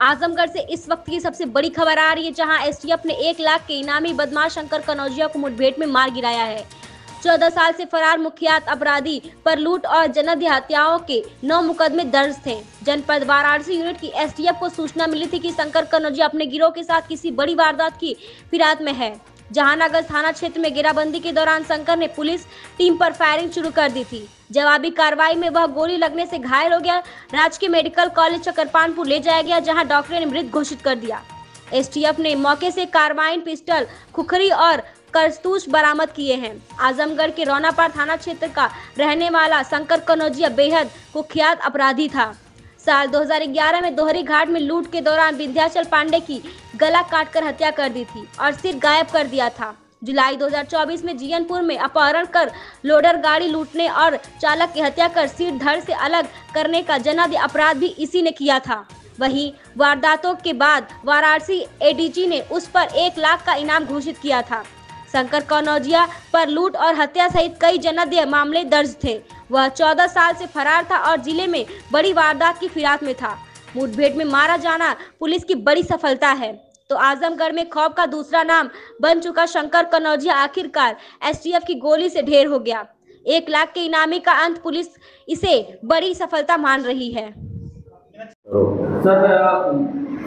आजमगढ़ से इस वक्त की सबसे बड़ी खबर आ रही है, जहां एसटीएफ ने 1 लाख के इनामी बदमाश शंकर कनौजिया को मुठभेड़ में मार गिराया है। 14 साल से फरार मुख्यात अपराधी पर लूट और जनहत्य हत्याओं के 9 मुकदमे दर्ज थे। जनपद वाराणसी यूनिट की एसटीएफ को सूचना मिली थी कि शंकर कनौजिया अपने गिरोह के साथ किसी बड़ी वारदात की फिराक में है। जहानागंज थाना क्षेत्र में घेराबंदी के दौरान शंकर ने पुलिस टीम पर फायरिंग शुरू कर दी थी। जवाबी कार्रवाई में वह गोली लगने से घायल हो गया। राजकीय मेडिकल कॉलेज चकरपानपुर ले जाया गया, जहां डॉक्टर ने मृत घोषित कर दिया। एसटीएफ ने मौके से कार्बाइन, पिस्टल, खुखरी और कारतूस बरामद किए हैं। आजमगढ़ के रौनापार थाना क्षेत्र का रहने वाला शंकर कनौजिया बेहद कुख्यात अपराधी था। साल 2011 में दोहरी घाट में लूट के दौरान विंध्याचल पांडे की गला काटकर हत्या कर दी थी और सिर गायब कर दिया था। जुलाई 2024 में जीयनपुर में अपहरण कर लोडर गाड़ी लूटने और चालक की हत्या कर सिर धड़ से अलग करने का जनहत्य अपराध भी इसी ने किया था। वहीं वारदातों के बाद वाराणसी एडीजी ने उस पर 1 लाख का इनाम घोषित किया था। शंकर कनौजिया पर लूट और हत्या सहित कई जनहत्य मामले दर्ज थे। वह 14 साल से फरार था और जिले में बड़ी वारदात की फिराक में था। मुठभेड़ में मारा जाना पुलिस की बड़ी सफलता है। तो आजमगढ़ में खौफ का दूसरा नाम बन चुका शंकर कनौजिया आखिरकार एसटीएफ की गोली से ढेर हो गया। 1 लाख के इनामी का अंत पुलिस इसे बड़ी सफलता मान रही है। सर,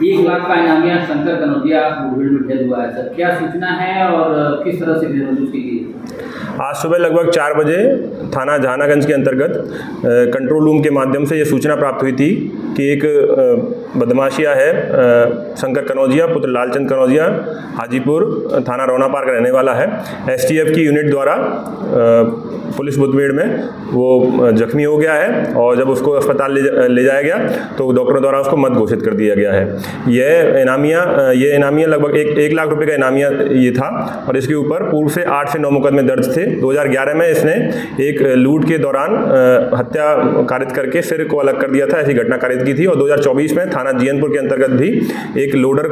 1 लाख का इनामिया शंकर कनौजिया मुठभेड़ में ढेर हुआ है। सर, क्या सूचना है और किस तरह से घेराबंदी की गई? आज सुबह लगभग 4 बजे थाना जहानागंज के अंतर्गत कंट्रोल रूम के माध्यम से ये सूचना प्राप्त हुई थी कि एक बदमाशिया है शंकर कनौजिया पुत्र लालचंद कनौजिया हाजीपुर थाना रौनापार का रहने वाला है। एसटीएफ की यूनिट द्वारा पुलिस मुठभेड़ में वो जख्मी हो गया है और जब उसको अस्पताल ले जाया गया तो डॉक्टरों द्वारा उसको मृत घोषित कर दिया गया है। ये इनामिया लगभग 1 लाख रुपए का इनामिया ये था और इसके ऊपर पूर्व से 8 से 9 मुकदमे दर्ज थे। 2011 में इसने एक लूट के दौरान हत्या कारित करके सिर को अलग कर दिया था, ऐसी घटना कारित की थी। और 2024 में थाना जीयनपुर के अंतर्गत भी एक लोडर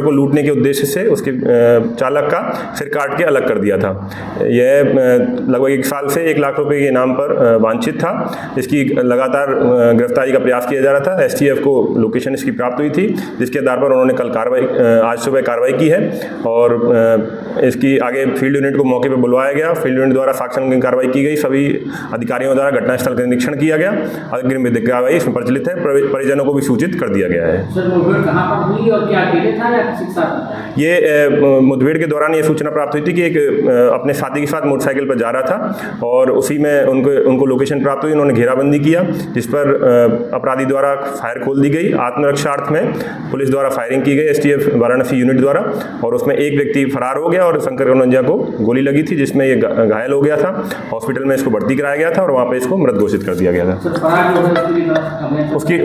को लूटने के उद्देश्य से उसके चालक का सिर काट के अलग कर दिया था। यह लगभग 1 साल से 1 लाख रुपए के इनाम पर वांछित था। इसकी लगातार गिरफ्तारी का प्रयास किया जा रहा था। एसटीएफ को लोकेशन इसकी प्राप्त हुई थी, जिसके आधार पर उन्होंने कल आज सुबह कार्रवाई की है और इसकी आगे फील्ड यूनिट को मौके पर बुलवाया गया। फील्ड यूनिट द्वारा साक्ष्य की कार्रवाई की गई। सभी अधिकारियों द्वारा घटनास्थल का निरीक्षण किया गया। अग्रिम विधिक कार्रवाई इसमें प्रचलित है। परिजनों को भी सूचित कर दिया गया है। सर, मुठभेड़ कहां पर हुई और क्या अकेले था या किसी के साथ? ये मुठभेड़ के दौरान ये सूचना प्राप्त हुई थी कि एक अपने साथी के साथ मोटरसाइकिल पर जा रहा था और उसी में उनको लोकेशन प्राप्त हुई। उन्होंने घेराबंदी किया, जिस पर अपराधी द्वारा फायर खोल दी गई। आत्मरक्षार्थ में पुलिस द्वारा फायरिंग की गई एसटीएफ वाराणसी यूनिट द्वारा और उसमें एक व्यक्ति फरार हो गया और शंकर कनौजिया को गोली लगी थी, जिसमें ये घायल हो गया था। हॉस्पिटल में इसको भर्ती कराया गया था और वहाँ पे इसको मृत घोषित कर दिया गया था।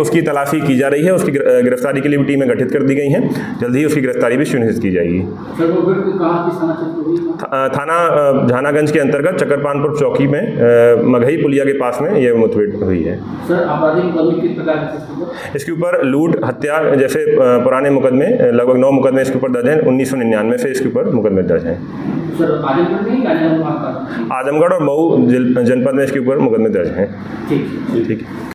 उसकी तलाशी की जा रही है। उसकी गिरफ्तारी के लिए भी टीमें गठित कर दी गई हैं। जल्द ही उसकी गिरफ्तारी भी सुनिश्चित की जाएगी। थाना जहानागंज के अंतर्गत चकरपानपुर चौकी में मघई पुलिया के पास में यह मुठभेड़ हुई है। सर, आपराधिक किस प्रकार के? इसके ऊपर लूट, हत्या जैसे पुराने मुकदमे लगभग 9 मुकदमे इसके ऊपर दर्ज हैं। 1999 से इसके ऊपर मुकदमे दर्ज हैं। सर, आजमगढ़ और मऊ जनपद में इसके ऊपर मुकदमे दर्ज हैं। ठीक।